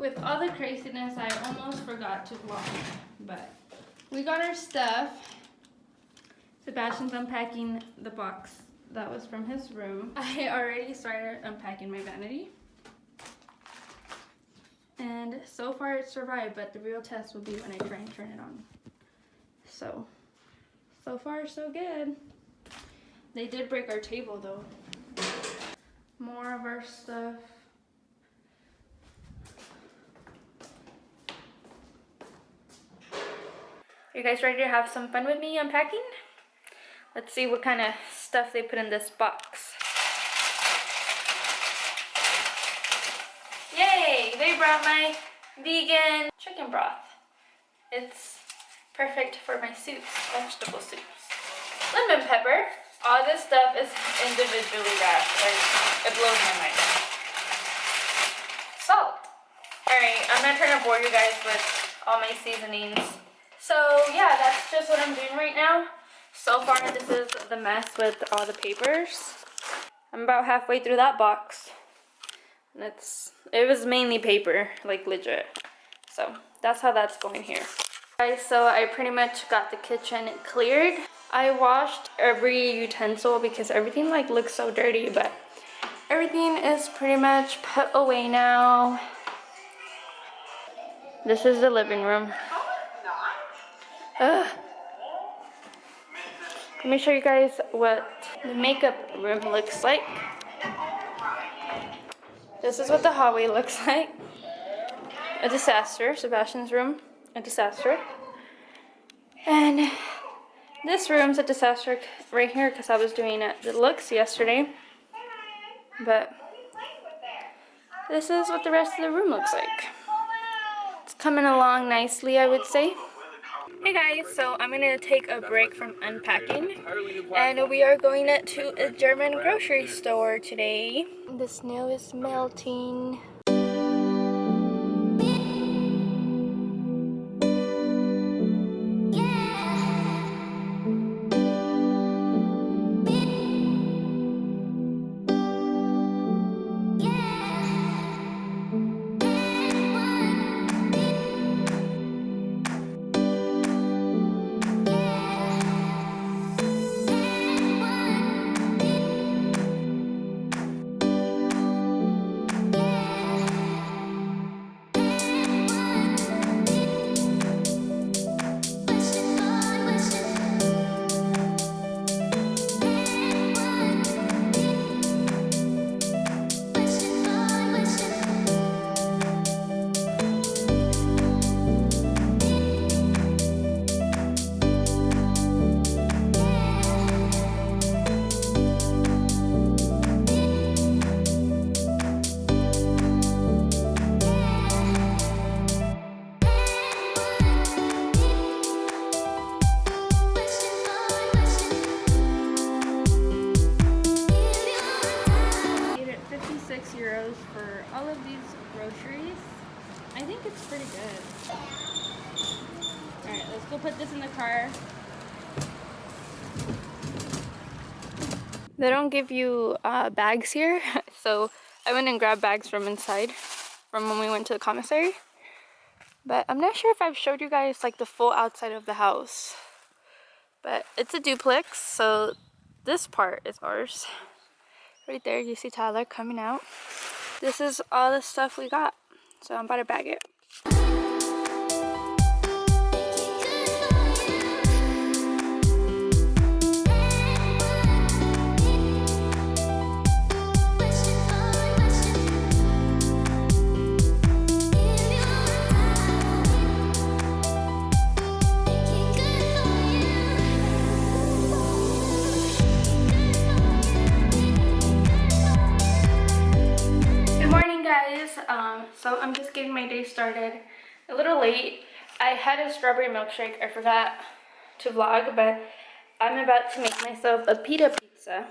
with all the craziness, I almost forgot to vlog, but we got our stuff. Sebastian's unpacking the box that was from his room. I already started unpacking my vanity. And so far it survived, but the real test will be when I try and turn it on. So far so good. They did break our table though. More of our stuff. You guys ready to have some fun with me unpacking? Let's see what kind of stuff they put in this box. Yay! They brought my vegan chicken broth. It's perfect for my soups, vegetable soups. Lemon pepper. All this stuff is individually wrapped. Like, it blows my mind. Salt. Alright, I'm not trying to bore you guys with all my seasonings. So yeah, that's just what I'm doing right now. So far, this is the mess with all the papers. I'm about halfway through that box. And it was mainly paper, like legit. So that's how that's going here. Guys, so I pretty much got the kitchen cleared. I washed every utensil because everything like looks so dirty, but everything is pretty much put away now. This is the living room. Ugh. Let me show you guys what the makeup room looks like. This is what the hallway looks like. A disaster. Sebastian's room, a disaster. And this room's a disaster right here because I was doing the looks yesterday. But this is what the rest of the room looks like. It's coming along nicely, I would say. Hey guys, so I'm gonna take a break from unpacking and we are going to a German grocery store today. The snow is melting. €56 for all of these groceries. I think it's pretty good. Alright, let's go put this in the car. They don't give you bags here, so I went and grabbed bags from inside from when we went to the commissary. But I'm not sure if I've showed you guys like the full outside of the house. But it's a duplex, so this part is ours. Right there, you see Tyler coming out. This is all the stuff we got, so I'm about to bag it. So I'm just getting my day started a little late. I had a strawberry milkshake. I forgot to vlog, but I'm about to make myself a pita pizza.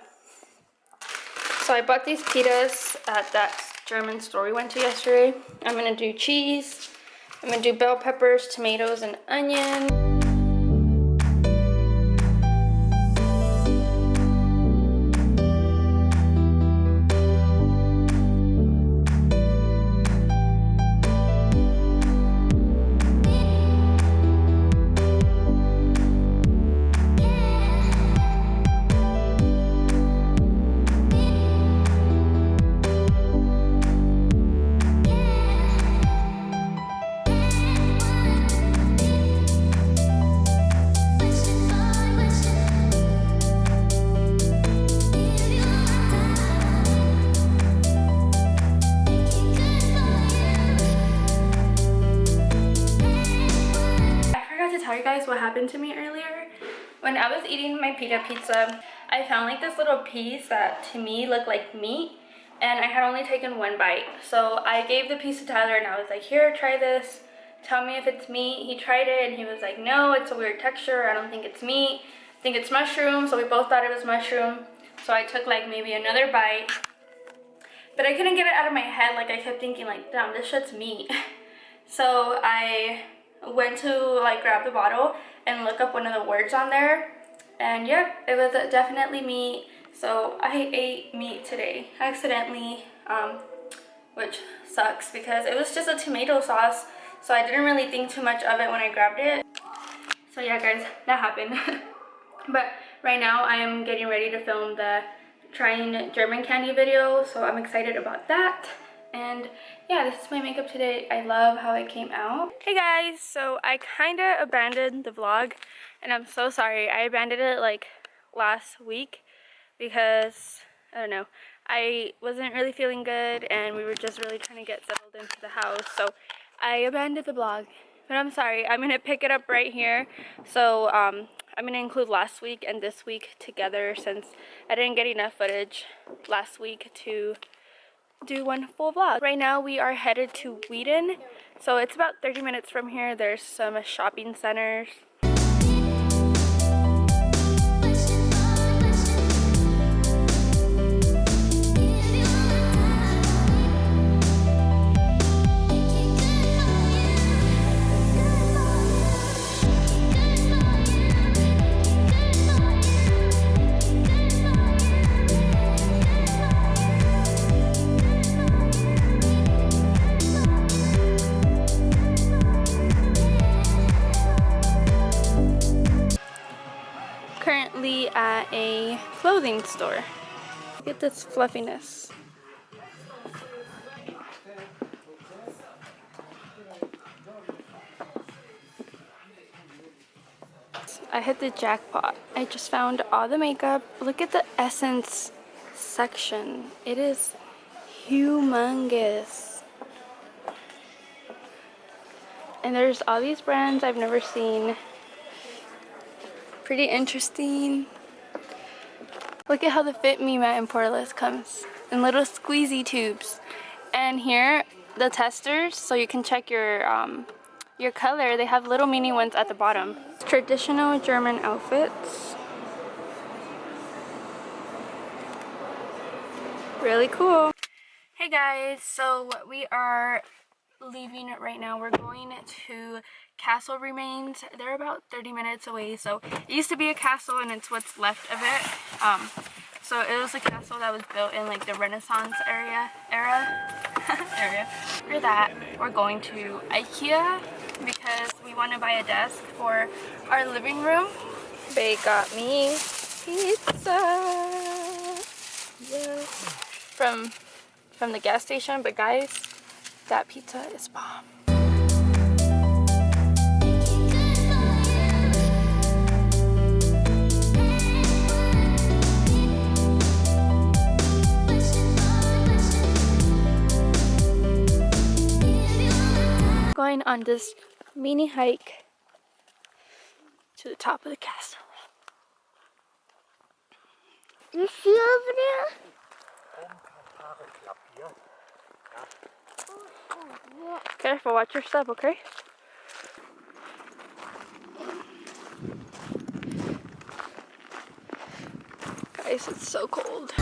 So I bought these pitas at that German store we went to yesterday. I'm gonna do cheese. I'm gonna do bell peppers, tomatoes, and onion. tell you guys what happened to me earlier. When I was eating my pizza, I found like this little piece that to me looked like meat, and I had only taken one bite. So I gave the piece to Tyler and I was like, here, try this. Tell me if it's meat. He tried it and he was like, no, it's a weird texture. I don't think it's meat. I think it's mushroom. So we both thought it was mushroom. So I took like maybe another bite, but I couldn't get it out of my head. Like I kept thinking like, damn, this shit's meat. So I went to like grab the bottle and look up one of the words on there, and yep, it was definitely meat. So I ate meat today accidentally, which sucks because it was just a tomato sauce, so I didn't really think too much of it when I grabbed it. So yeah guys, that happened. But right now I am getting ready to film the trying German candy video, so I'm excited about that. And yeah, this is my makeup today. I love how it came out. Hey guys, so I kind of abandoned the vlog, and I'm so sorry. I abandoned it like last week because, I don't know, I wasn't really feeling good and we were just really trying to get settled into the house. So I abandoned the vlog, but I'm sorry. I'm going to pick it up right here. So I'm going to include last week and this week together since I didn't get enough footage last week to do one full vlog. Right now we are headed to Whedon, so it's about 30 minutes from here. There's some shopping centers. Currently at a clothing store. Look at this fluffiness. I hit the jackpot. I just found all the makeup. Look at the essence section. It is humongous. And there's all these brands I've never seen. Pretty interesting. Look at how the Fit Me Matte and Poreless comes in little squeezy tubes. And here, the testers, so you can check your color. They have little mini ones at the bottom. Traditional German outfits. Really cool. Hey guys, so we are leaving right now. We're going to Castle Remains. They're about 30 minutes away. So it used to be a castle and it's what's left of it. So it was a castle that was built in like the Renaissance era. For that, we're going to Ikea because we want to buy a desk for our living room. They got me pizza. Yes. From the gas station, but guys, that pizza is bomb. Going on this mini hike to the top of the castle. You see over there? Careful, watch your step, okay? Guys, it's so cold.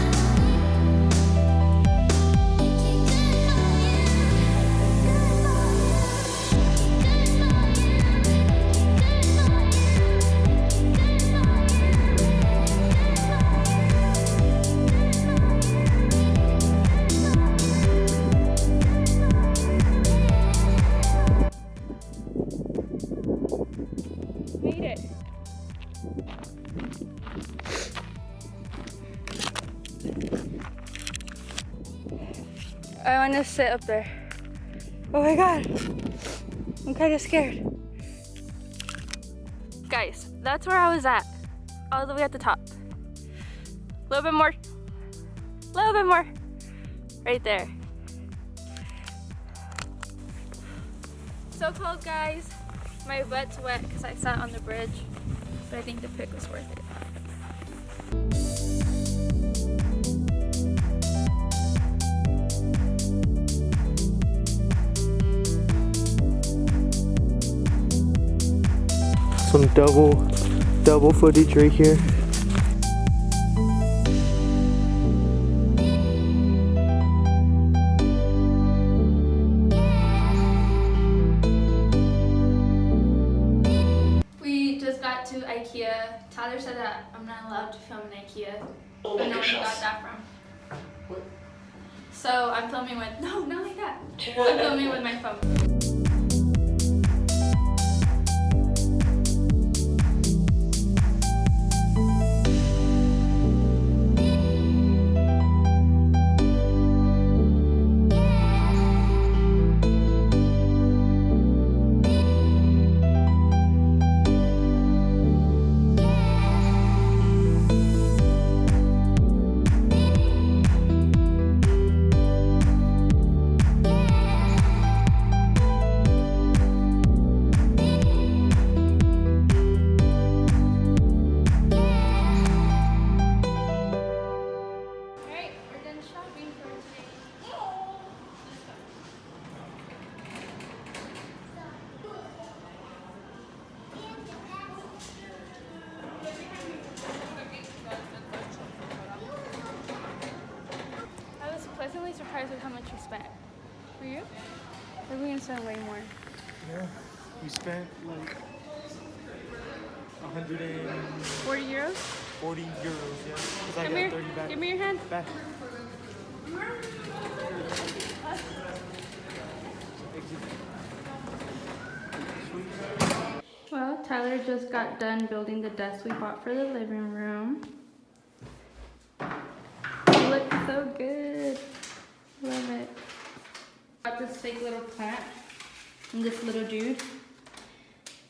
I want to sit up there. Oh my god. I'm kind of scared. Guys, that's where I was at. All the way at the top. A little bit more. A little bit more. Right there. So cold, guys. My butt's wet because I sat on the bridge, but I think the pic was worth it. Some double footage right here. We just got to Ikea. Tyler said that I'm not allowed to film in Ikea. I don't know where he got that from. What? So I'm filming with, no, not like that. I'm filming with my phone. I was pleasantly surprised with how much we spent. Were you? Or were we gonna spend way more? Yeah, we spent like 40 euros? 40 euros, yeah. Because I Come got here. 30 back. Give me your hand. Back. Well, Tyler just got done building the desk we bought for the living room. It looks so good. Love it. Got this fake little plant and this little dude.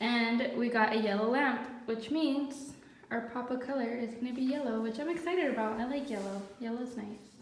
And we got a yellow lamp, which means our pop of color is gonna be yellow, which I'm excited about. I like yellow. Yellow's nice.